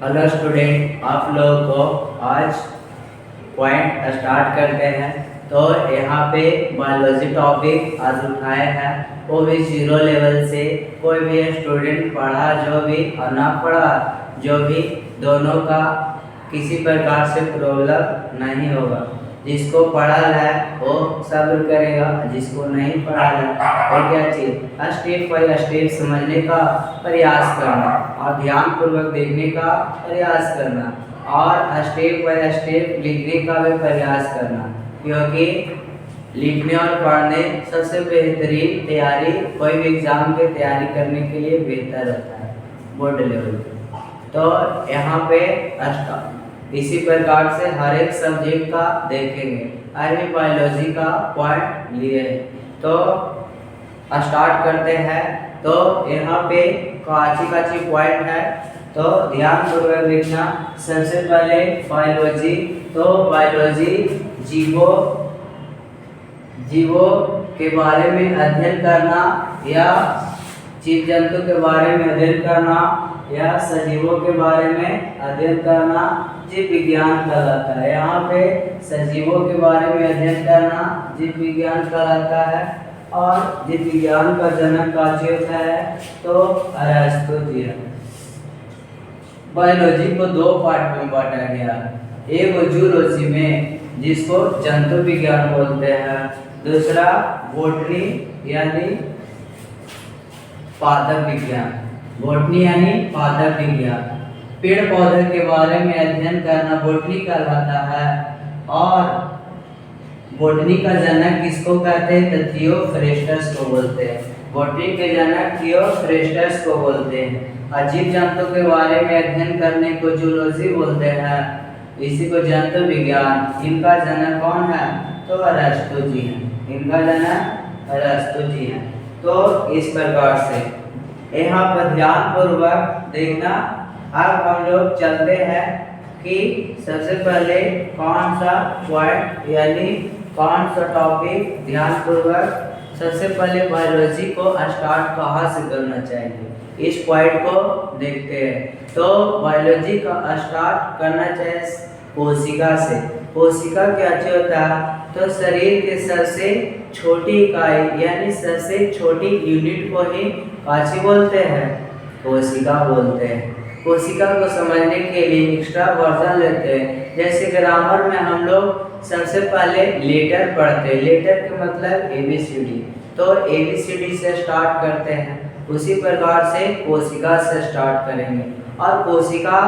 Hello student, आप लोगों को आज पॉइंट स्टार्ट करते हैं। तो यहाँ पे बायोलॉजी टॉपिक आज उठाए हैं, वो भी 0 लेवल से। कोई भी स्टूडेंट पढ़ा जो भी और ना पढ़ा जो भी, दोनों का किसी प्रकार से प्रॉब्लम नहीं होगा। जिसको पढ़ा है वो सब्र करेगा, जिसको नहीं पढ़ा है वो क्या चीज़ स्टेप बाय स्टेप समझने का प्रयास करना और ध्यानपूर्वक देखने का प्रयास करना और स्टेप बाय स्टेप लिखने का भी प्रयास करना, क्योंकि लिखने और पढ़ने सबसे बेहतरीन तैयारी कोई भी एग्ज़ाम की तैयारी करने के लिए बेहतर होता है बोर्ड लेवल पे। तो यहाँ पे इसी प्रकार से हर एक सब्जेक्ट का देखेंगे। आज भी बायोलॉजी का पॉइंट लिए तो स्टार्ट करते हैं। तो यहाँ पे काची पॉइंट है, तो ध्यानपूर्वक देखना। सबसे पहले बायोलॉजी, तो बायोलॉजी जीवों के बारे में अध्ययन करना या जीव जंतु के बारे में अध्ययन करना या सजीवों के बारे में अध्ययन करना जीव विज्ञान कहलाता है। यहाँ पे सजीवों के बारे में अध्ययन करना जीव विज्ञान कहलाता है। और जीव विज्ञान का जनक काची होता है, तो अरस्तु जी है। बायोलॉजी को 2 पार्ट में बांटा गया, एक जूलॉजी में जिसको जंतु विज्ञान बोलते हैं, दूसरा बॉटनी यानी पादप विज्ञान। बॉटनी यानी पादप विज्ञान, पेड़ पौधे के बारे में अध्ययन करना बॉटनी कहलाता है। और बॉटनी का जनक किसको कहते हैं, तो थियोफ्रेस्टस को बोलते हैं। बॉटनी के जनक थियोफ्रेस्टस को बोलते हैं। और जीव जंतु के बारे में अध्ययन करने को जूलॉजी बोलते हैं, इसी को जंतु विज्ञान। इनका जनक कौन है, तो अरस्तु जी हैं। इनका जनक अरस्तु जी हैं। तो इस प्रकार से यहाँ पर ध्यानपूर्वक देखना। अब हम लोग चलते हैं कि सबसे पहले कौन सा पॉइंट यानी कौन सा टॉपिक ध्यानपूर्वक। सबसे पहले बायोलॉजी को स्टार्ट कहाँ से करना चाहिए, इस पॉइंट को देखते हैं। तो बायोलॉजी का स्टार्ट करना चाहिए कोशिका से। कोशिका क्या होता है, तो शरीर के सबसे छोटी इकाई यानी सबसे छोटी यूनिट को ही काची बोलते हैं, कोशिका बोलते हैं। कोशिका को समझने के लिए एक्स्ट्रा वर्जन लेते हैं। जैसे ग्रामर में हम लोग सबसे पहले लेटर पढ़ते हैं, लेटर के मतलब ABCD, तो ABCD से स्टार्ट करते हैं। उसी प्रकार से कोशिका से स्टार्ट करेंगे और कोशिका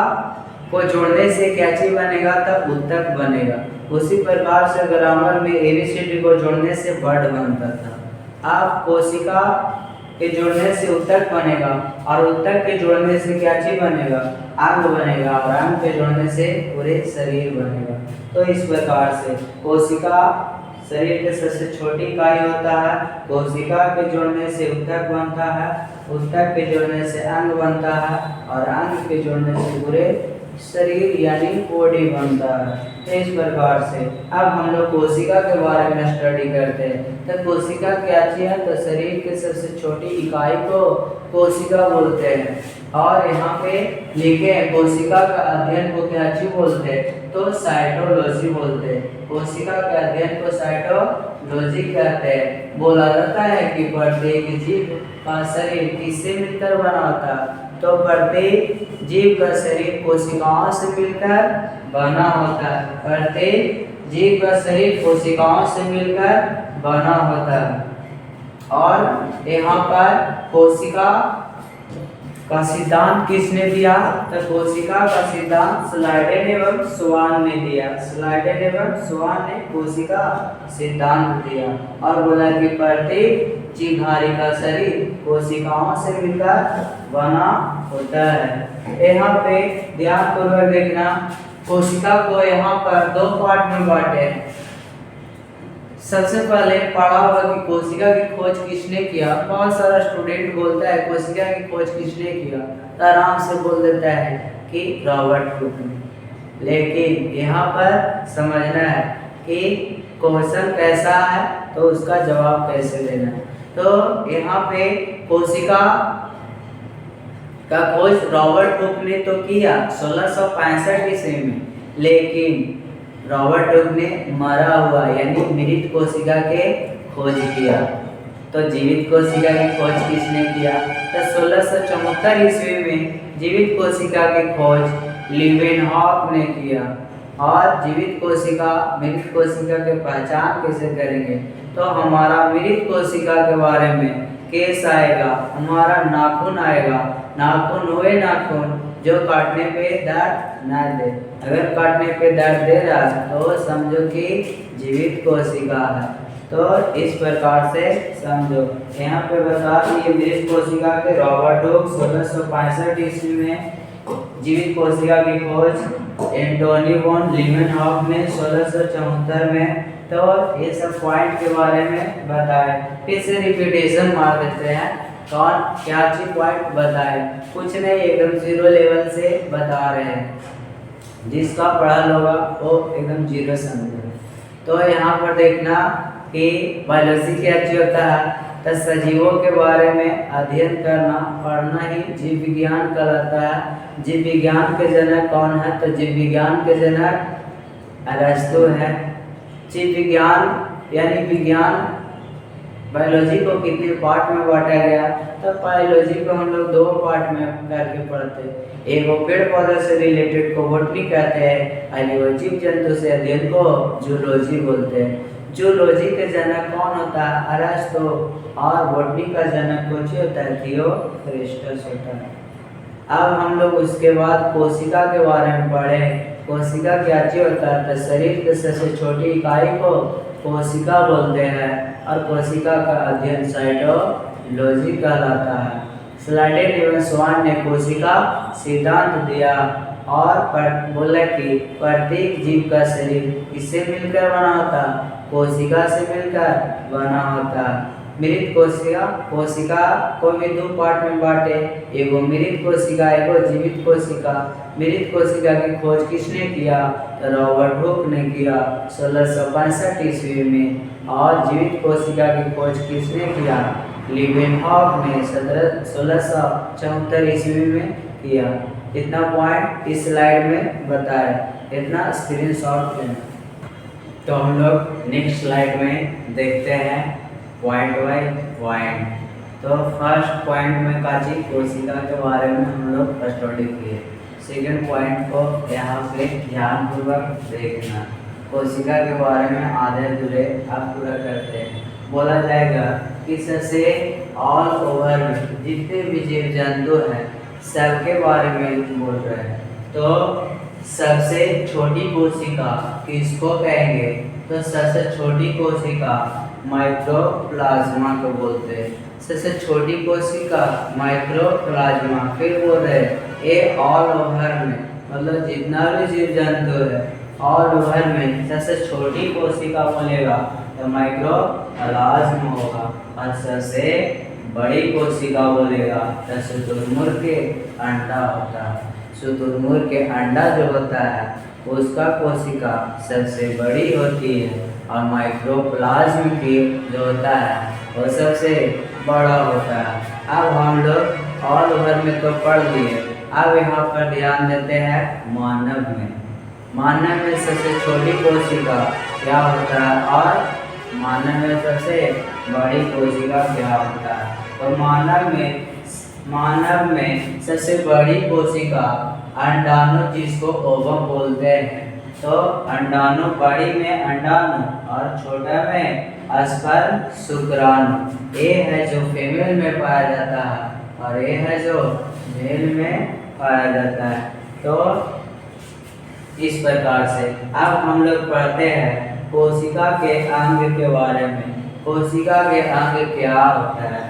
को जोड़ने से क्या चीज बनेगा, तब उत्तक बनेगा। उसी प्रकार से ग्रामर में ABCD को जोड़ने से वर्ड बनता था। अब कोशिका के जोड़ने से उत्तक बनेगा और उत्तक के जोड़ने से क्या चीज बनेगा, अंग बनेगा, और अंग के जोड़ने से पूरे शरीर बनेगा। तो इस प्रकार से कोशिका शरीर के सबसे छोटी इकाई होता है। कोशिका के जोड़ने से उत्तक बनता है, उत्तक के जोड़ने से अंग बनता है और अंग के जोड़ने से पूरे शरीर यानी बॉडी बनता है। तो इस प्रकार से अब हम लोग कोशिका के बारे में स्टडी करते हैं। तो कोशिका क्या चीज है, तो शरीर के सबसे छोटी इकाई को कोशिका बोलते हैं। और यहाँ पे लिखे हैं कोशिका का अध्ययन को क्या चीज बोलते हैं, तो साइटोलॉजी बोलते हैं। कोशिका के अध्ययन को साइटोलॉजी कहते हैं। बोला जाता है कि प्रत्येक जीव का शरीर किससे मिलकर बना होता है, तो प्रत्येक जीव का शरीर कोशिकाओं से मिलकर बना होता है। प्रत्येक जीव का शरीर कोशिकाओं से मिलकर बना होता है। और यहाँ पर कोशिका का सिद्धांत किसने दिया, तो कोशिका का सिद्धांत स्लाइडेन एवं स्वान ने दिया। स्लाइडेन एवं स्वान ने कोशिका सिद्धांत दिया और बोला कि प्रत्येक जीवधारी का शरीर कोशिकाओं से मिलकर बना होता है। यहाँ पे ध्यानपूर्वक देखना। कोशिका को यहाँ पर 2 पार्ट में बांटे। सबसे पहले पढ़ा होगा कि कोशिका की खोज किसने किया। बहुत सारा स्टूडेंट बोलता है कोशिका की खोज किसने किया, तो आराम से बोल देता है कि रॉबर्ट हुक ने। लेकिन यहाँ पर समझना है कि क्वेश्चन कैसा है तो उसका जवाब कैसे देना है। तो यहाँ पे कोशिका का खोज रॉबर्ट हुक ने तो किया 1665 ईस्वी में, लेकिन रॉबर्ट हुक ने मरा हुआ यानी मृत कोशिका के खोज किया। तो जीवित कोशिका की खोज किसने किया? तो 1674 ईस्वी में जीवित कोशिका की खोज लीवेनहॉक ने किया। और जीवित कोशिका मृत कोशिका की पहचान कैसे करेंगे? तो हमारा मृत कोशिका के बारे में केस आएगा, हमारा नाखून आएगा, नाखून हुए नाखून जो काटने पे दर्द ना दे। अगर काटने पे दर्द दे रहा है तो समझो कि जीवित कोशिका है। तो इस प्रकार से समझो। यहाँ पे बता ये मृत कोशिका के रॉबर्ट हुक 1665 ईस्वी में, जीवित कोशिका की खोज एंटोनी वॉन लीवेनहॉक ने 1674 में। तो ये सब पॉइंट के बारे में बताए। फिर से रिपीटेशन मार देते हैं। कौन क्या चीज पॉइंट बताए? कुछ नहीं, एकदम जीरो लेवल से बता रहे हैं, जिसका पढ़ा होगा वो एकदम जीरो समझो। तो यहाँ पर देखना कि बायोलॉजी क्या चीज होता है? तो सजीवों के बारे में अध्ययन करना, पढ़ना ही जीव विज्ञान कहलाता है। जीव विज्ञान के जनक कौन है? तो जीव विज्ञान के जनक अरस्तु है। जीव विज्ञान यानी विज्ञान बायोलॉजी को कितने पार्ट में बांटा गया? तो बायोलॉजी को हम लोग दो पार्ट में करके पढ़ते हैं। एक वो पेड़ पौधे से रिलेटेड को बॉटनी कहते हैं, और वो जीव जंतु से अध्ययन को जूलॉजी बोलते हैं। जूलॉजी के जनक कौन होता है? अरस्तु। और बॉटनी का जनक कुछ होता है, थियोफ्रेस्टस होता है। अब हम लोग उसके बाद कोशिका के बारे में पढ़े। कोशिका क्या चीज होता है? तो शरीर के सबसे छोटी इकाई को कोशिका बोलते हैं, और कोशिका का अध्ययन साइटोलॉजी कहलाता है। स्लाइडेन एवं स्वान ने कोशिका सिद्धांत दिया और बोला कि प्रत्येक जीव का शरीर किससे मिलकर बना होता? कोशिका से मिलकर बना होता। मृत कोशिका, कोशिका को भी दो पार्ट में बांटे, एगो मृत कोशिका, एगो जीवित कोशिका। मृत कोशिका की खोज किसने किया? तो रॉबर्ट हुक ने किया 1665 ईस्वी में। और जीवित कोशिका की खोज किसने किया? लीवेनहॉक ने 1674 ईस्वी में किया। इतना पॉइंट इस स्लाइड में बताया, इतना स्क्रीनशॉट लेना। तो हम लोग नेक्स्ट स्लाइड में देखते हैं पॉइंट बाय पॉइंट। तो फर्स्ट पॉइंट में काची कोशिका के बारे में हम लोग स्टडी किए। सेकंड पॉइंट को यहाँ पे ध्यानपूर्वक देखना। कोशिका के बारे में आधे अधूरे आप पूरा करते हैं। बोला जाएगा कि सबसे ऑल ओवर में जितने भी जीव जंतु हैं सबके बारे में बोल रहे हैं। तो सबसे छोटी कोशिका किसको कहेंगे? तो सबसे छोटी कोशिका माइक्रोप्लाज्मा को बोलते हैं। सबसे छोटी कोशिका माइक्रोप्लाज्मा। फिर बोल रहे ये ऑल ओवर में, मतलब जितना भी जीव जंतु है ऑल ओवर में सबसे छोटी कोशिका बोलेगा तो माइक्रोप्लाज्मा होगा। और सबसे बड़ी कोशिका बोलेगा तो शुतुरमुर्ग के अंडा होता है। शुतुरमुर्ग के अंडा जो होता है उसका कोशिका सबसे बड़ी होती है, और माइक्रोप्लाज्म की जो होता है वो सबसे बड़ा होता है। अब हम लोग ऑल ओवर में तो पढ़ लिए, अब यहाँ पर ध्यान देते हैं मानव में। मानव में सबसे छोटी कोशिका क्या होता है और मानव में सबसे बड़ी कोशिका क्या होता है? तो मानव में सबसे बड़ी कोशिका अंडाणु, जिसको ओवम बोलते हैं। तो अंडाणु, बड़ी में अंडाणु और छोटा में स्पर्म शुक्राणु। ये है जो फीमेल में पाया जाता है और ये है जो मेल में पाया जाता है। तो इस प्रकार से अब हम लोग पढ़ते हैं कोशिका के अंग के बारे में। कोशिका के अंग क्या होता है?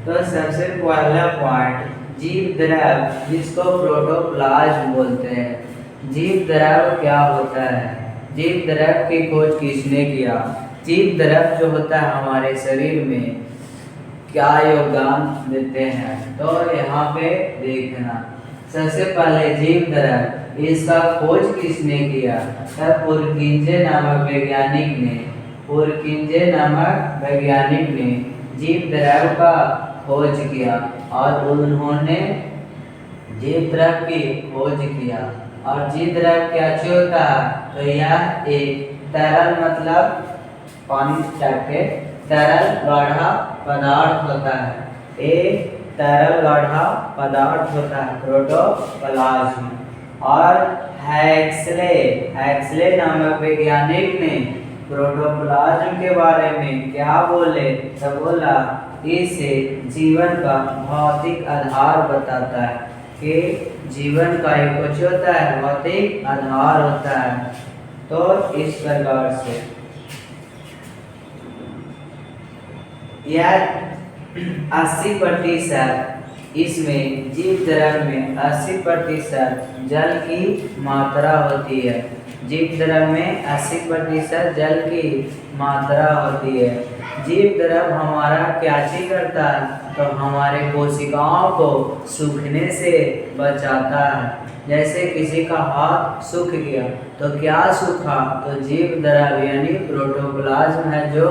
तो सबसे पहला पॉइंट जीव द्रव, जिसको प्रोटोप्लाज्म बोलते हैं। जीव द्रव क्या होता है? जीव द्रव की खोज किसने किया? जीव द्रव जो होता है हमारे शरीर में क्या योगदान देते हैं? तो यहाँ पे देखना, सबसे पहले जीव द्रव, इसका खोज किसने किया? पुरकिंजे नामक वैज्ञानिक ने जीव द्रव का खोज किया और उन्होंने जीव द्रव की खोज किया। और जीव द्रव क्या होता है? तो यह एक तरल मतलब पानी टाइप के तरल गाढ़ा पदार्थ होता है। एक तरल गाढ़ा पदार्थ होता है प्रोटोप्लाज्म। और हैक्सले नामक वैज्ञानिक ने प्रोटोप्लाज्म के बारे में क्या बोले? तो बोला इसे जीवन का भौतिक आधार बताता है कि जीवन का एक कुछ होता है भौतिक आधार होता है। तो इस प्रकार से यह 80% इसमें जीव द्रव में 80% जल की मात्रा होती है। जीव द्रव में 80% जल की मात्रा होती है। जीव द्रव हमारा क्या चीज करता है? तो हमारे कोशिकाओं को सूखने से बचाता है। जैसे किसी का हाथ सूख गया तो क्या सूखा? तो जीव द्रव यानी प्रोटोप्लाज्म है जो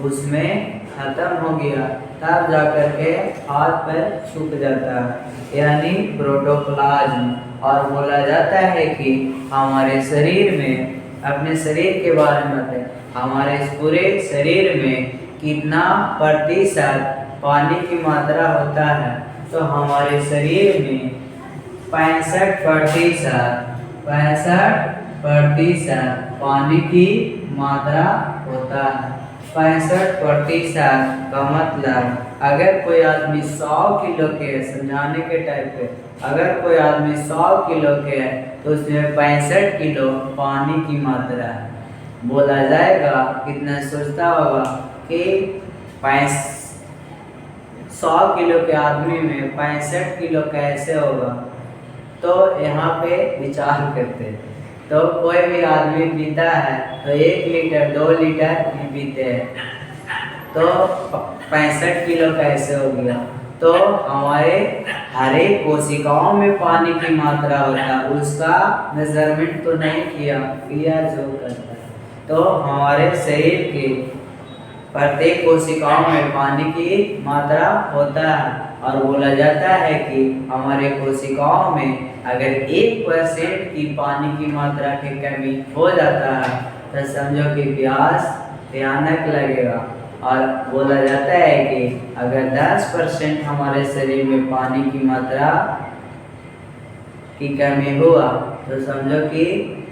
उसमें खत्म हो गया, तब जाकर के हाथ पैर सूख जाता है, यानी प्रोटोप्लाज्म। और बोला जाता है कि हमारे शरीर में, अपने शरीर के बारे में बताएं, हमारे पूरे शरीर में कितना प्रतिशत पानी की मात्रा होता है? तो हमारे शरीर में 65% पानी की मात्रा होता है। 65% का मतलब अगर कोई आदमी 100 किलो के है, समझाने के टाइप पे, अगर कोई आदमी 100 किलो के है तो उसमें 65 किलो पानी की मात्रा है। बोला जाएगा कितना सोचता होगा कि 100 किलो के आदमी में 65 किलो कैसे होगा? तो यहाँ पे विचार करते हैं। तो कोई भी आदमी पीता है तो 1 लीटर 2 लीटर भी पीते हैं, तो 65 किलो कैसे हो गया? तो हमारे हर एक कोशिकाओं में पानी की मात्रा होता है, उसका मेजरमेंट तो नहीं किया जो करता है। तो हमारे शरीर के प्रत्येक कोशिकाओं में पानी की मात्रा होता है। और बोला जाता है कि हमारे कोशिकाओं में अगर 1% की पानी की मात्रा की कमी हो जाता है तो समझो कि प्यास भयानक लगेगा। और बोला जाता है कि अगर 10% हमारे शरीर में पानी की मात्रा की कमी हुआ तो समझो कि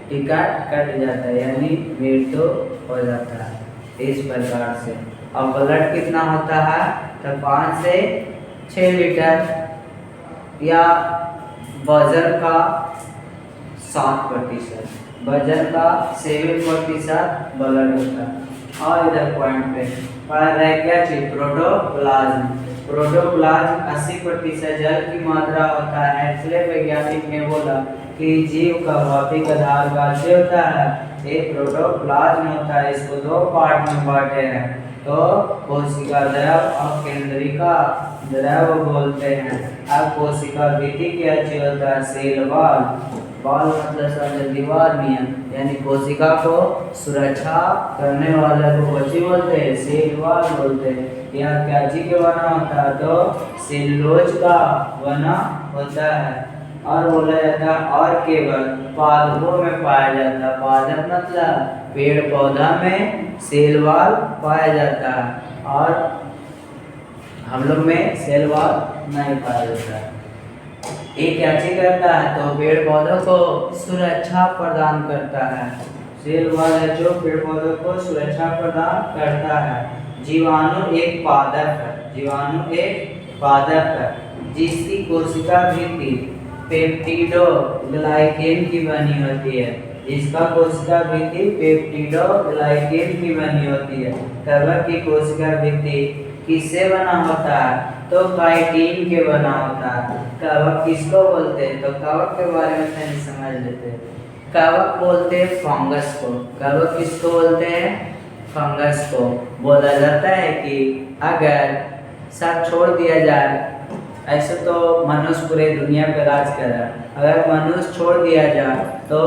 टिकट कट जाता है, यानी मृत्यु हो जाता है। इस प्रकार से अब ब्लड कितना होता है? तो 5 से 6 लीटर, या वजन का 7%, वजन का 7% ब्लड होता है। और इधर पॉइंट पे क्या चीज? प्रोटोप्लाज्म 80% जल की मात्रा होता है। इसलिए वैज्ञानिक ने बोला कि जीव का भौतिक आधार कैसे होता है? एक प्रोटोप्लाज्म होता है। इसको 2 पार्ट में बांटे हैं, तो कोशिका द्रव और केंद्रिका द्रव बोलते हैं। अब कोशिका भित्ति क्या चीज होता है? Cell wall. वॉल मतलब समझ दीवार नियम, यानी कोशिका को सुरक्षा करने वाले को कोची बोलते हैं? सेल वॉल बोलते हैं। यह क्या चीज के बना होता है? तो सेलुलोज का बना होता है। और बोला जाता है और केवल पादपों में पाया जाता है। पादप मतलब पेड़ पौधा में सेल वॉल पाया जाता है, और हम लोग में सेल वॉल नहीं पाया जाता है। ये क्या चीज करता है? तो पेड़ पौधों को सुरक्षा प्रदान करता है। सेल वॉल है जो पेड़ पौधों को सुरक्षा प्रदान करता है। जीवाणु एक पादप है। जीवाणु एक पादप है जिसकी कोशिका भित्ति पेप्टिडोग्लाइकेन की बनी होती है। इसका कोशिका भित्ति पेप्टिडोग्लाइकेन की बनी होती है। कवक की कोशिका भित्ति किससे बना होता है? तो काइटिन के बना होता है। कवक किसको बोलते हैं? तो कवक के बारे में थोड़ी समझ लेते हैं। कवक बोलते हैं फंगस को। कवक किसको बोलते हैं? फंगस को। बोला जाता है कि अगर सब छोड़ दिया जाए, ऐसे तो मनुष्य पूरे दुनिया पर राज कर रहा है, अगर मनुष्य छोड़ दिया जाए तो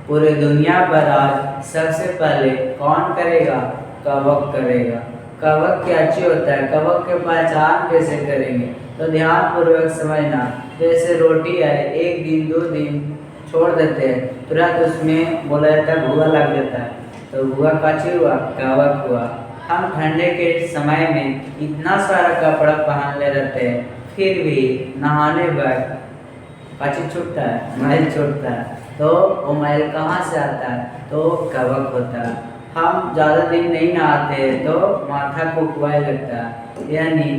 पूरे दुनिया पर राज सबसे पहले कौन करेगा? कवक करेगा। कवक क्या चीज होता है? कवक के पहचान कैसे करेंगे? तो ध्यानपूर्वक समझना। जैसे रोटी है, 1 दिन 2 दिन छोड़ देते हैं, तुरंत उसमें बोला जाता है भूआ लग जाता है, तो भूआ काची हुआ, कवक हुआ। हम ठंडे के समय में इतना सारा कपड़ा पहन ले रहते हैं, फिर भी नहाने पर काची छूटता है, मैल छूटता है। तो वो मैल कहाँ से आता है? तो कवक होता है। हम ज़्यादा दिन नहीं नहाते तो माथा कुकवाए लगता है, यानी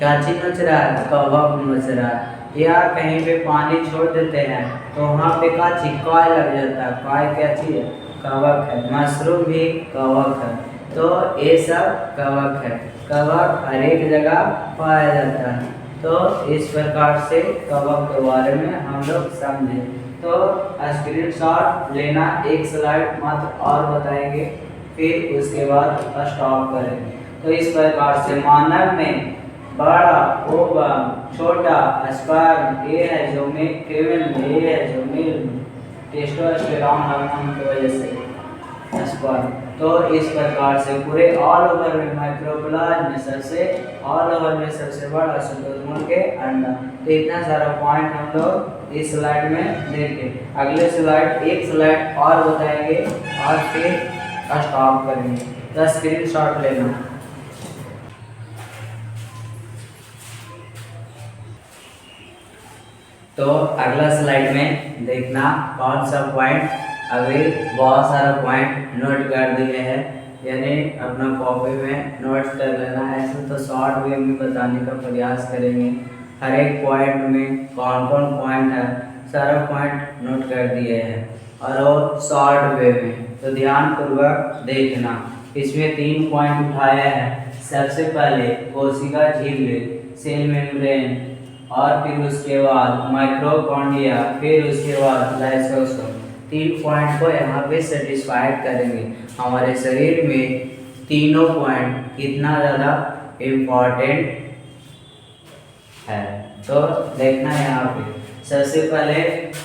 काची नोच रहा है, कवक नोच रहा है। या कहीं पे पानी छोड़ देते हैं तो वहाँ पे काची कॉय लग जाता है। कॉय क्या चीज़ है? कवक है। मशरूम भी कवक है। तो ये सब कवक है। कवक हर एक जगह पाया जाता है। तो इस प्रकार से कवक के बारे में हम लोग समझे। तो स्क्रीनशॉट लेना, एक स्लाइड मात्र और बताएंगे, फिर उसके बाद स्टॉप करेंगे। तो इस प्रकार से मानव में बड़ा ओवम, छोटा स्पर्म, ये है जो फीमेल में, ये है जो मेल में, टेस्टोस्टेरोन हार्मोन की वजह से स्पर्म। तो इस प्रकार से पूरे ऑल ओवर में माइक्रोप्लाज्म में सबसे बड़ा शुतुरमुर्ग के अंडा। तो इतना सारा पॉइंट हम लोग इस स्लाइड में देखें। अगले स्लाइड, एक स्लाइड और बताएंगे और फिर स्टॉप करेंगे। तो स्क्रीनशॉट लेना। तो अगला स्लाइड में देखना कौन सा पॉइंट, अभी बहुत सारा पॉइंट नोट कर दिए हैं, यानी अपना कॉपी में नोट कर लेना है। ऐसे तो शॉर्ट वे में बताने का प्रयास करेंगे। हर एक पॉइंट में कौन कौन पॉइंट है, सारा पॉइंट नोट कर दिए हैं और वो शॉर्ट वे में। तो ध्यानपूर्वक देखना। इसमें 3 पॉइंट उठाया है। सबसे पहले कोशिका झिल्ली, सेल मेम्ब्रेन, और फिर उसके बाद माइक्रोकॉन्ड्रिया, फिर उसके बाद लाइसोसोम। 3 पॉइंट को यहाँ पे सेटिस्फाइड करेंगे। हमारे शरीर में तीनों पॉइंट कितना ज़्यादा इम्पॉर्टेंट है, तो देखना यहाँ पे। सबसे पहले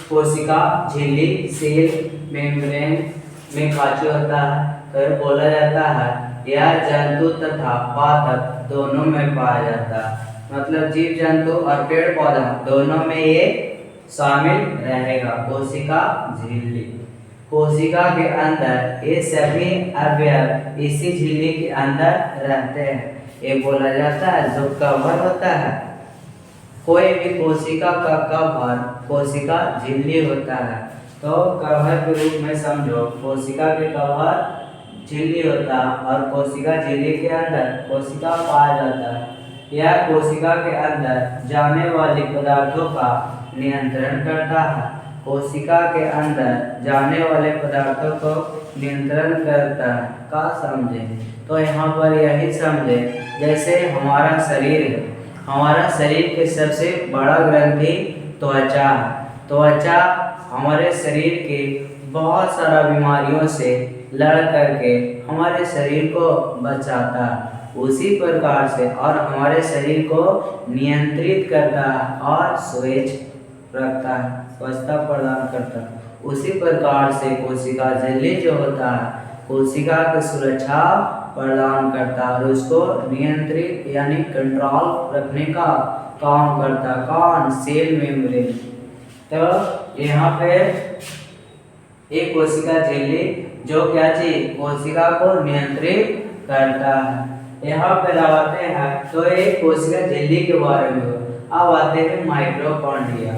कोशिका झिल्ली, सेल मेम्ब्रेन में काची होता है, तो बोला जाता है यह जंतु तथा पादप दोनों में पाया जाता है। मतलब जीव जंतु और पेड़ पौधा दोनों में ये शामिल रहेगा। कोशिका झिल्ली, कोशिका के अंदर ये सभी अवयव इसी झिल्ली के अंदर रहते हैं। ये बोला जाता है जो कवर होता है, कोई भी कोशिका का कवर कोशिका झिल्ली होता है। तो कवर के रूप में समझो, कोशिका के कवर झिल्ली होता है और कोशिका झिल्ली के अंदर कोशिका पाया जाता है। यह कोशिका के अंदर जाने वाले पदार्थों का नियंत्रण करता है। कोशिका के अंदर जाने वाले पदार्थों को नियंत्रण करता है। का समझे? तो यहाँ पर यही समझे, जैसे हमारा शरीर है, हमारा शरीर के सबसे बड़ा ग्रंथि त्वचा है। त्वचा हमारे शरीर के बहुत सारा बीमारियों से लड़ करके हमारे शरीर को बचाता है। उसी प्रकार से और हमारे शरीर को नियंत्रित करता है और स्वच्छ रखता है, स्वच्छता प्रदान करता है। उसी प्रकार से कोशिका झिल्ली जो होता है, कोशिका की सुरक्षा प्रदान करता है और उसको नियंत्रित यानी कंट्रोल रखने का काम करता है। कौन? Cell membrane. तो यहाँ पे एक कोशिका झिल्ली जो क्या चीज कोशिका को नियंत्रित करता है। यहाँ पे लगाते हैं तो एक कोशिका झिल्ली के बारे में। अब आते हैं माइक्रोकॉन्ड्रिया।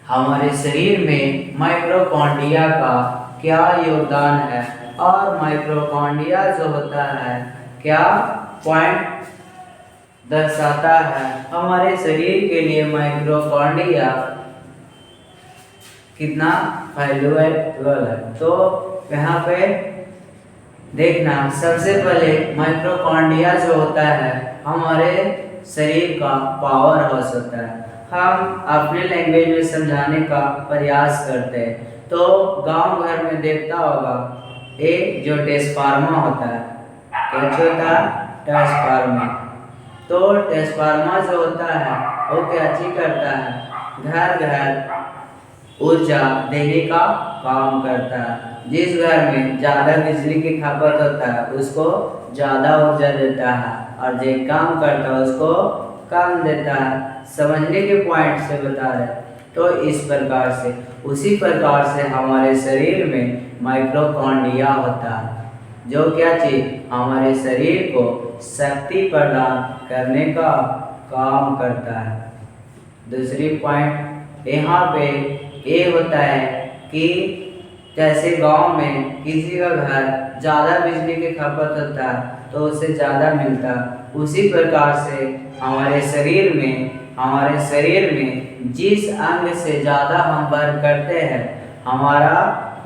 हमारे शरीर में माइक्रोकॉन्ड्रिया का क्या योगदान है और माइक्रोकॉन्ड्रिया जो होता है क्या पॉइंट दर्शाता है। हमारे शरीर के लिए माइक्रोकॉन्ड्रिया कितना वैल्यूएबल है। तो यहाँ पे देखना, सबसे पहले माइक्रोकॉन्ड्रिया जो होता है हमारे शरीर का पावर हाउस होता है। हम अपने लैंग्वेज में समझाने का प्रयास करते हैं। तो गांव घर में देखता होगा एक जो ट्रांसफार्मर होता है, क्या होता है? ट्रांसफार्मर। तो ट्रांसफार्मर जो होता है वो क्या चीज करता है? घर घर ऊर्जा देने का काम करता है। जिस घर में ज़्यादा बिजली की खपत होता है उसको ज़्यादा ऊर्जा देता है और जो काम करता है उसको कम देता है, समझने के पॉइंट से बता रहे हैं। तो इस प्रकार से उसी प्रकार से हमारे शरीर में माइटोकॉन्ड्रिया होता है, जो क्या चीज हमारे शरीर को शक्ति प्रदान करने का काम करता है। दूसरी पॉइंट यहाँ पे ये होता है कि जैसे गांव में किसी का घर ज़्यादा बिजली की खपत होता है तो उसे ज़्यादा मिलता है, उसी प्रकार से हमारे शरीर में जिस अंग से ज़्यादा हम वर्क करते हैं हमारा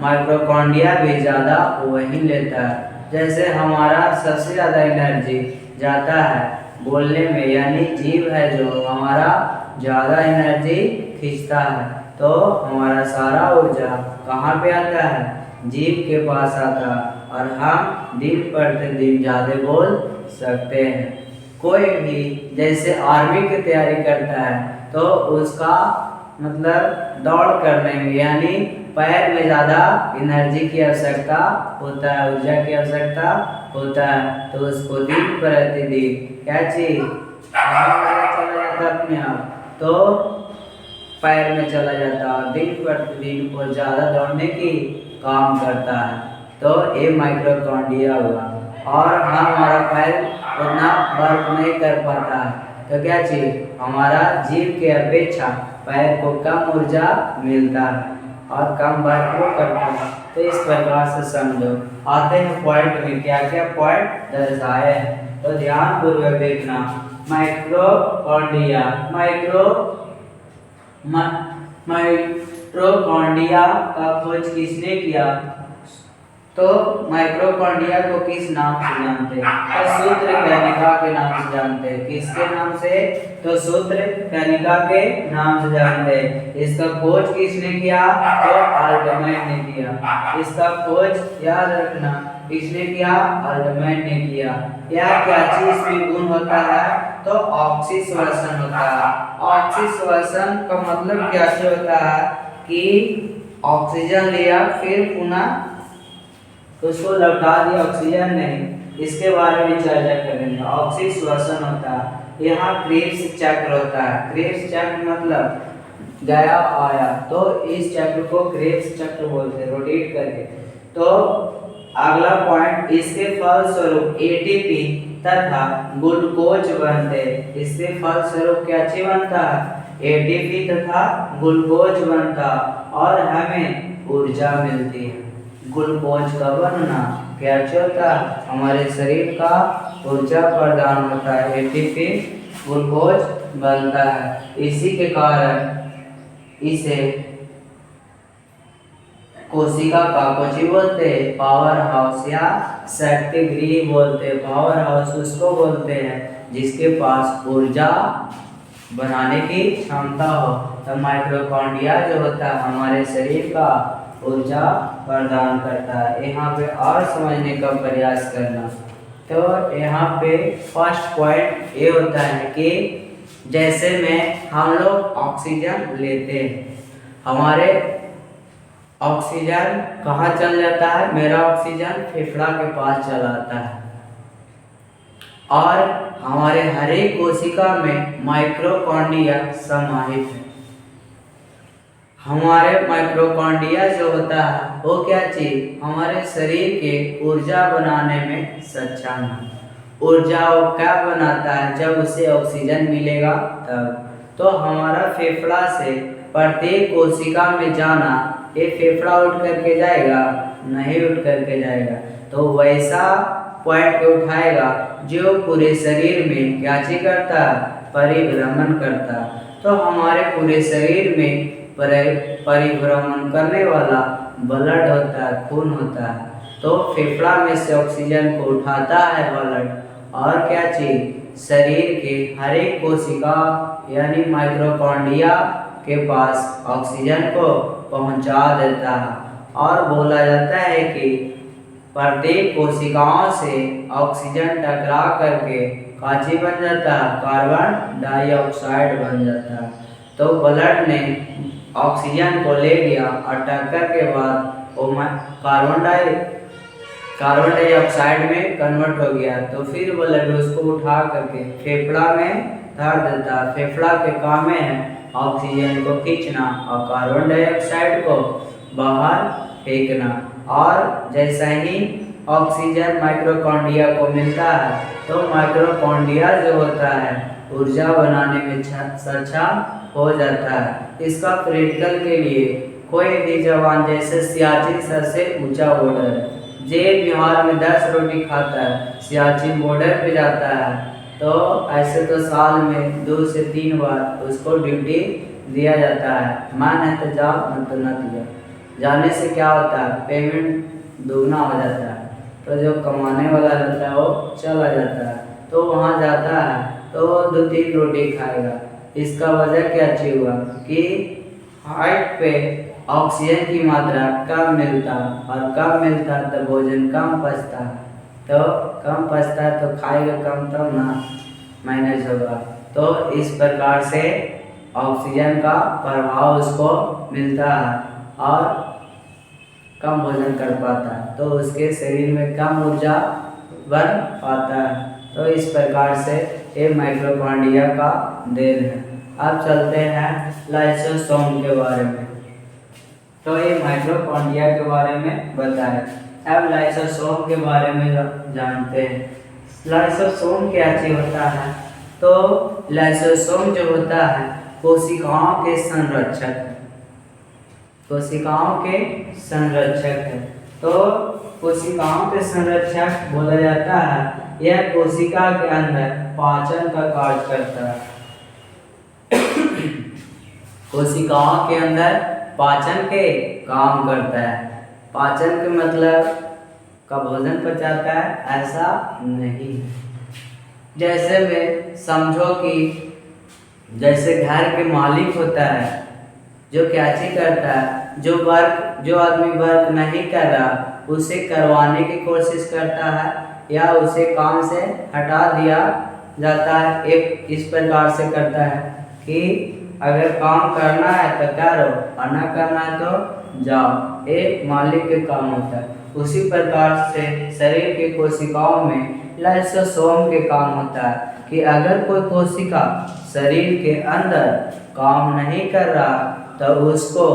माइटोकॉन्ड्रिया भी ज़्यादा वही लेता है। जैसे हमारा सबसे ज़्यादा एनर्जी जाता है बोलने में, यानी जीभ है जो हमारा ज़्यादा एनर्जी खींचता है, तो हमारा सारा ऊर्जा कहाँ पे आता है, जीभ के पास आता है और हम दिन प्रतिदिन ज़्यादा बोल सकते हैं। कोई भी जैसे आर्मी की तैयारी करता है तो उसका मतलब दौड़ करने में यानी पैर में ज़्यादा एनर्जी की आवश्यकता होता है, ऊर्जा की आवश्यकता होता है, तो उसको दिन प्रतिदिन क्या चीज चला जाता अपने आप, तो पैर में चला जाता है, दिन प्रतिदिन को ज़्यादा दौड़ने की काम करता है, तो ये माइटोकॉन्ड्रिया हुआ। और हमारा पैर उतना वर्क नहीं कर पाता है तो क्या चीज हमारा जीभ के अपेक्षा पैर को कम ऊर्जा मिलता है और कम वर्क वो करता है। तो इस प्रकार से समझो। आते हैं पॉइंट में, क्या क्या पॉइंट दर्शाए हैं, तो ध्यान पूर्वक देखना। माइटोकॉन्ड्रिया का खोज किसने किया, तो माइटोकॉन्ड्रिया को किस नाम से जानते हैं, तो सूत्र कणिका के नाम से जानते हैं। किसके नाम से, तो सूत्र कणिका के नाम से जानते हैं। इसका खोज किसने किया, तो अल्टमैन ने किया। इसका खोज याद रखना किसने किया, अल्टमैन ने किया। यह क्या चीज में गुण होता है, तो ऑक्सीश्वसन होता है। ऑक्सीश्वसन का मतलब क्या होता है कि ऑक्सीजन लिया फिर पुनः उसको लौटा दिया, ऑक्सीजन नहीं। इसके बारे में चर्चा करेंगे। ऑक्सीश्वसन होता है। यहाँ क्रेब्स चक्र होता है। क्रेब्स चक्र मतलब गया आया, तो इस चक्र को क्रेब्स चक्र बोलते हैं, रोटेट करके। तो अगला पॉइंट, इसके फलस्वरूप एटीपी तथा ग्लूकोज बनते हैं। इसके फलस्वरूप क्या चीज बनता है, एटीपी तथा ग्लूकोज बनता और हमें ऊर्जा मिलती है। ग्लूकोज का बनना क्या होता है, हमारे शरीर का ऊर्जा प्रदान होता है, एटीपी ग्लूकोज बनता है। इसी के कारण इसे कोशिका का कुछ बोलते हैं, पावर हाउस या शक्ति गृह बोलते हैं। पावर हाउस उसको बोलते हैं जिसके पास ऊर्जा बनाने की क्षमता हो। तो माइटोकॉन्ड्रिया जो होता है हमारे शरीर का ऊर्जा प्रदान करता है। यहाँ पे और समझने का प्रयास करना। तो यहाँ पे फर्स्ट पॉइंट ये होता है कि जैसे में हम लोग ऑक्सीजन लेते हैं, हमारे ऑक्सीजन कहाँ चल जाता है, मेरा ऑक्सीजन फेफड़ा के पास चला आता है और हमारे हर एक कोशिका में माइटोकॉन्ड्रिया समाहित है। हमारे माइटोकॉन्ड्रिया जो होता है वो क्या चीज हमारे शरीर के ऊर्जा बनाने में सक्षम है। ऊर्जा वो क्या बनाता है, जब उसे ऑक्सीजन मिलेगा तब। तो हमारा फेफड़ा से प्रत्येक कोशिका में जाना, ये फेफड़ा उठ करके जाएगा, नहीं उठ करके जाएगा, तो वैसा पॉइंट को उठाएगा जो पूरे शरीर में क्या चीज करता है, परिभ्रमण करता है। तो हमारे पूरे शरीर में परिभ्रमण करने वाला ब्लड होता है, खून होता है। तो फेफड़ा में से ऑक्सीजन को उठाता है ब्लड और क्या चीज शरीर के हर एक कोशिका यानी माइटोकॉन्ड्रिया के पास ऑक्सीजन को पहुंचा देता है। और बोला जाता है कि प्रत्येक कोशिकाओं से ऑक्सीजन टकरा करके काची बन जाता है, कार्बन डाइऑक्साइड बन जाता है। तो ब्लड ने ऑक्सीजन को ले लिया और टक्कर के बाद वो कार्बन डाइऑक्साइड में कन्वर्ट हो गया, तो फिर ब्लड उसको उठा करके फेफड़ा में धर देता है। फेफड़ा के काम में है ऑक्सीजन को खींचना और कार्बन डाइऑक्साइड को बाहर फेंकना। और जैसा ही ऑक्सीजन माइटोकॉन्ड्रिया को मिलता है तो माइटोकॉन्ड्रिया जो होता है ऊर्जा बनाने में सक्षम हो जाता है। इसका प्रैक्टिकल के लिए कोई भी जवान जैसे सियाचिन सबसे ऊंचा बॉर्डर है, जेल बिहार में 10 रोटी खाता है, सियाचिन बॉर्डर पे जाता है तो ऐसे तो साल में 2 से 3 बार उसको ड्यूटी दिया जाता है। मन है तो जाओ, न तो न दिया। जाने से क्या होता है, पेमेंट दुगना हो जाता है, तो जो कमाने वाला रहता है वो चला जाता है, तो वहाँ जाता है तो 2-3 रोटी खाएगा। इसका वजह क्या चीज हुआ कि हार्ट पे ऑक्सीजन की मात्रा कम मिलता और कम मिलता तो भोजन कम पचता, तो कम पचता है तो खाएगा कम तब ना मैनेज होगा। तो इस प्रकार से ऑक्सीजन का प्रभाव उसको मिलता है और कम भोजन कर पाता है, तो उसके शरीर में कम ऊर्जा बन पाता है। तो इस प्रकार से ये माइटोकॉन्ड्रिया का देन है। अब चलते हैं लाइसोसोम के बारे में। तो ये माइटोकॉन्ड्रिया के बारे में बताएं। अब लाइसोसोम के बारे में जानते हैं। लाइसोसोम क्या चीज होता है? तो लाइसोसोम जो होता है कोशिकाओं के संरक्षक है, कोशिकाओं के संरक्षक है। तो कोशिकाओं के संरक्षक बोला जाता है। यह कोशिका के अंदर पाचन का कार्य करता है। कोशिकाओं के अंदर पाचन के काम करता है। पाचन के मतलब का भोजन पचाता है ऐसा नहीं। जैसे में समझो कि जैसे घर के मालिक होता है जो क्या चीज करता है, जो आदमी वर्क नहीं कर रहा उसे करवाने की कोशिश करता है या उसे काम से हटा दिया जाता है। एक इस प्रकार से करता है कि अगर काम करना है तो करो और ना करना है तो जाओ, एक मालिक के काम होता है। उसी प्रकार से शरीर के कोशिकाओं में लाइसोसोम के काम होता है कि अगर कोई कोशिका शरीर के अंदर काम नहीं कर रहा तो उसको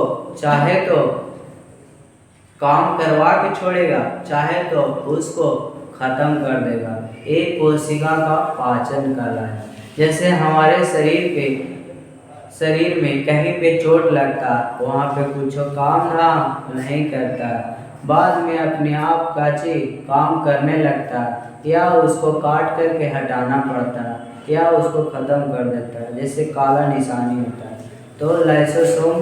चाहे तो काम करवा के छोड़ेगा, चाहे तो उसको खत्म कर देगा। एक कोशिका का पाचन कला है। जैसे हमारे शरीर में कहीं पे चोट लगता, वहाँ पे कुछ काम धाम नहीं करता, बाद में अपने आप का काम करने लगता या उसको काट करके हटाना पड़ता या उसको ख़त्म कर देता है, जैसे काला निशानी होता है। तो लाइसोसोम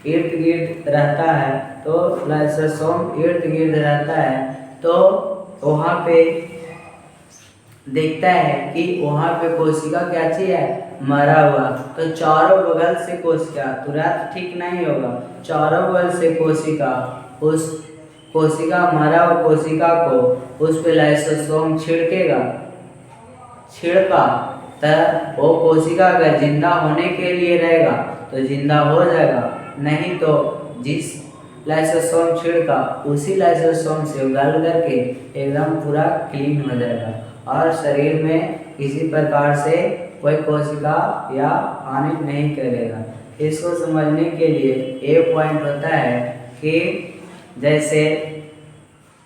इर्द गिर्द रहता है, तो लाइसोसोम इर्द गिर्द रहता है तो वहाँ पे देखता है कि वहाँ पे कोशिका क्या चीज है, मरा हुआ। तो चारों बगल से कोशिका तुरंत ठीक नहीं होगा, चारों बगल से कोशिका उस कोशिका मरा हुआ कोशिका को उस पे लाइसोसोम छिड़केगा, छिड़का तो वो कोशिका अगर जिंदा होने के लिए रहेगा तो जिंदा हो जाएगा, नहीं तो जिस लाइसोसोम छिड़का उसी लाइसोसोम से गल करके एकदम पूरा क्लीन हो जाएगा और शरीर में किसी प्रकार से कोई कोशिका या हानि नहीं करेगा। इसको समझने के लिए एक पॉइंट होता है कि जैसे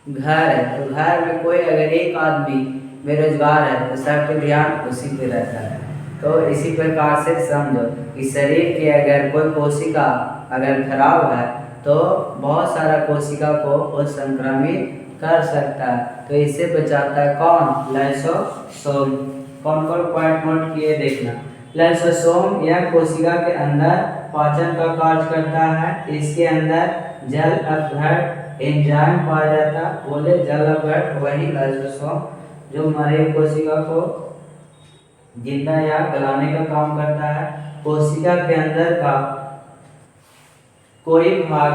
घर है तो घर में कोई अगर एक आदमी बेरोजगार है तो सबके ध्यान उसी पे रहता है। तो इसी प्रकार से समझो कि शरीर के अगर कोई कोशिका अगर खराब है तो बहुत सारा कोशिका को वो संक्रमित कर सकता है। तो इससे बचाता है कौन? लाइसोसोम। कौन कौन पॉइंट नोट किए देखना। लाइसोसोम यह कोशिका के अंदर पाचन का कार्य करता है। इसके अंदर जल अपघट एंजाइम पाया जाता है। बोले जल अपघट वही लाइसोसोम जो मरे कोशिका को जिंदा या गलाने का काम करता है। कोशिका के अंदर का कोई भाग,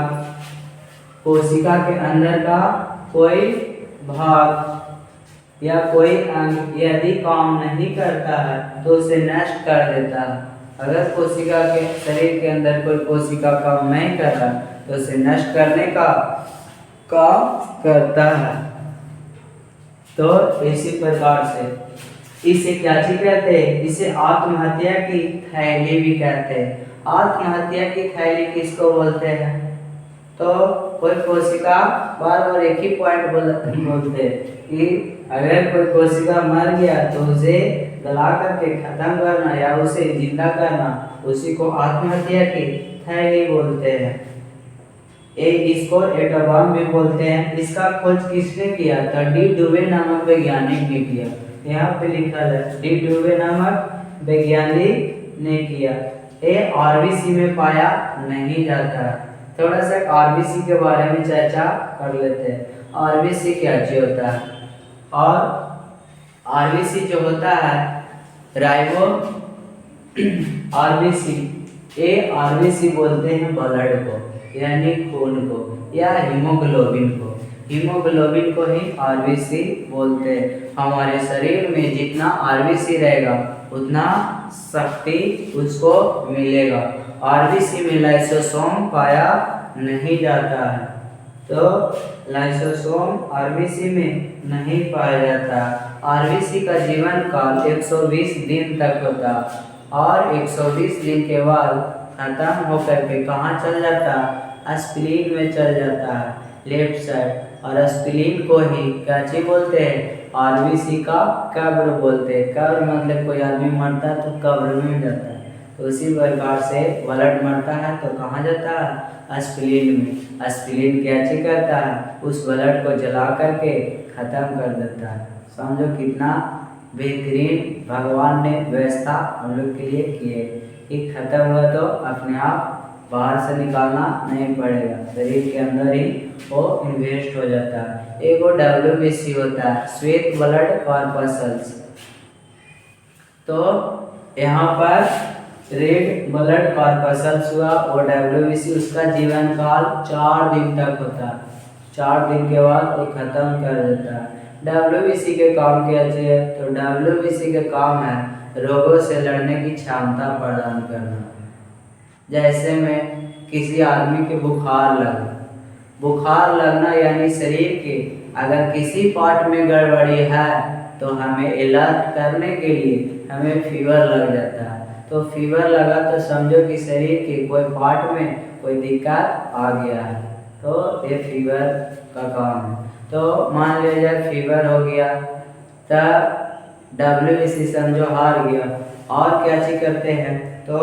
कोशिका के अंदर का कोई भाग या कोई अंग यदि काम नहीं करता है तो उसे नष्ट कर देता है। अगर कोशिका के शरीर के अंदर कोई कोशिका काम नहीं कर रहा तो उसे नष्ट करने का काम करता है। तो इसी प्रकार से इसे क्या चीज कहते हैं? इसे आत्महत्या की थैली भी कहते हैं। आत्महत्या की थैली किसको बोलते हैं? तो कोई कोशिका बार बार एक ही पॉइंट बोलते हैं कि अगर कोई कोशिका मर गया तो उसे गला करके खत्म करना या उसे जिंदा करना, उसी को आत्महत्या की थैली बोलते हैं। इसको एटोबॉम्ब भी बोलते हैं। इसका खोज किसने किया था? डी डुवे नामक वैज्ञानिक ने किया। यहाँ पे लिखा है डी डुवे नामक वैज्ञानिक ने किया। ये आरबीसी में पाया नहीं जाता। थोड़ा सा आरबीसी के बारे में चर्चा कर लेते हैं। आरबीसी क्या चीज होता है? और आरबीसी जो होता है राइबो आरबीसी, ये आरबीसी बोलते हैं ब्लड को, यानी खून को या हीमोग्लोबिन को। हीमोग्लोबिन को ही आरबीसी बोलते हैं। हमारे शरीर में जितना आरबीसी रहेगा उतना शक्ति उसको मिलेगा। आरबीसी में लाइसोसोम पाया नहीं जाता है, तो लाइसोसोम आरबीसी में नहीं पाया जाता। आरबीसी का जीवन काल 120 दिन तक होता और 120 दिन के बाद खत्म होकर के कहाँ चल जाता? स्प्लीन में चल जाता है, लेफ्ट साइड। और स्प्लीन को ही क्या चीज बोलते हैं? आरबीसी का कब्र बोलते हैं। कब्र मतलब कोई आदमी मरता है तो कब्र में जाता है, तो उसी प्रकार से ब्लड मरता है तो कहाँ जाता है? स्प्लीन में। स्प्लीन क्या चीज करता है? उस ब्लड को जला करके खत्म कर देता है। समझो कितना बेहतरीन भगवान ने व्यवस्था हम लोग के लिए की है कि खत्म हुआ तो अपने आप बाहर से निकालना नहीं पड़ेगा, शरीर के अंदर ही वो इन्वेस्ट हो जाता है। एक वो WBC होता है, श्वेत ब्लड कॉर्पसल्स। तो यहाँ पर रेड ब्लड कॉर्पसल्स हुआ और WBC, उसका जीवन काल 4 दिन तक होता है। 4 दिन के बाद वो खत्म कर देता है। WBC के काम क्या चाहिए? तो WBC के काम है रोगों से लड़ने की क्षमता प्रदान करना। जैसे में किसी आदमी के बुखार लगना यानी शरीर के अगर किसी पार्ट में गड़बड़ी है तो हमें अलर्ट करने के लिए हमें फीवर लग जाता है। तो फीवर लगा तो समझो कि शरीर के कोई पार्ट में कोई दिक्कत आ गया है, तो ये फीवर का काम है। तो मान लीजिए फीवर हो गया तब WBC समझो हार गया। और क्या चीज करते हैं? तो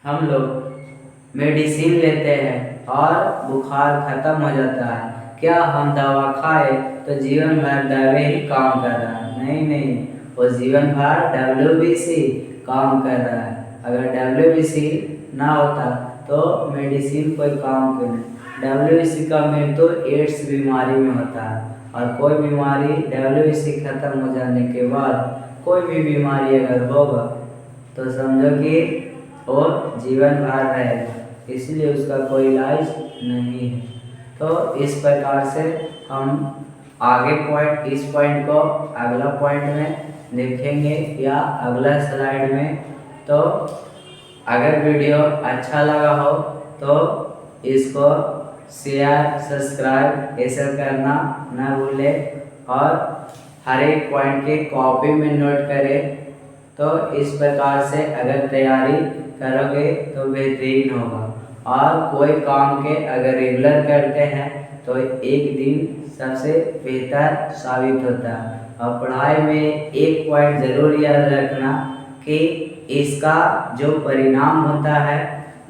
हम लोग मेडिसिन लेते हैं और बुखार खत्म हो जाता है। क्या हम दवा खाए तो जीवन भर दवाई ही काम कर रहा है? नहीं, वो जीवन भर WBC काम कर रहा है। अगर WBC ना होता तो मेडिसिन कोई काम क्यों नहीं। WBC का मृत्यु एड्स बीमारी में होता है। और कोई बीमारी WBC खत्म हो जाने के बाद कोई भी बीमारी अगर होगा तो समझो कि वो जीवन भर रहेगा, इसलिए उसका कोई इलाज नहीं है। तो इस प्रकार से हम आगे इस पॉइंट को अगला पॉइंट में देखेंगे या अगला स्लाइड में। तो अगर वीडियो अच्छा लगा हो तो इसको शेयर सब्सक्राइब ये सब करना ना भूलें और हर एक पॉइंट के कॉपी में नोट करें। तो इस प्रकार से अगर तैयारी करोगे तो बेहतरीन होगा। और कोई काम के अगर रेगुलर करते हैं तो एक दिन सबसे बेहतर साबित होता है। और पढ़ाई में एक पॉइंट ज़रूर याद रखना कि इसका जो परिणाम होता है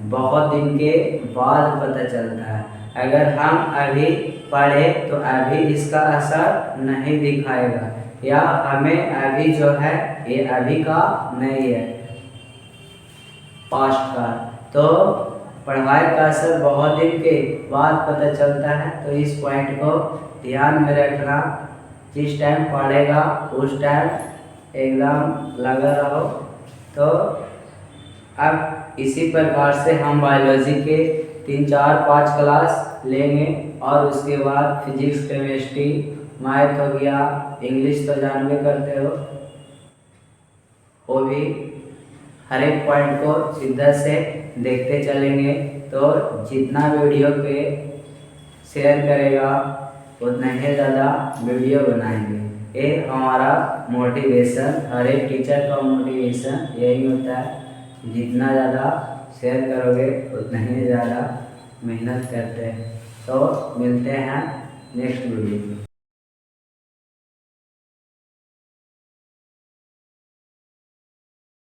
बहुत दिन के बाद पता चलता है। अगर हम अभी पढ़े तो अभी इसका असर नहीं दिखाएगा, या हमें अभी जो है ये अभी का नहीं है, पास्ट का। तो पढ़ाई का असर बहुत दिन के बाद पता चलता है। तो इस पॉइंट को ध्यान में रखना। जिस टाइम पढ़ेगा उस टाइम एकदम लगा रहो। तो अब इसी प्रकार से हम बायोलॉजी के 3, 4, 5 क्लास लेंगे और उसके बाद फिजिक्स, केमिस्ट्री, मैथ हो गया, इंग्लिश तो जानवे करते हो, वो भी हर एक पॉइंट को शिद्दत से देखते चलेंगे। तो जितना वीडियो पे शेयर करेगा उतना ही ज़्यादा वीडियो बनाएंगे। ये हमारा मोटिवेशन, हर एक टीचर का मोटिवेशन यही होता है, जितना ज़्यादा शेयर करोगे उतना ही ज़्यादा मेहनत करते हैं। तो मिलते हैं नेक्स्ट वीडियो में।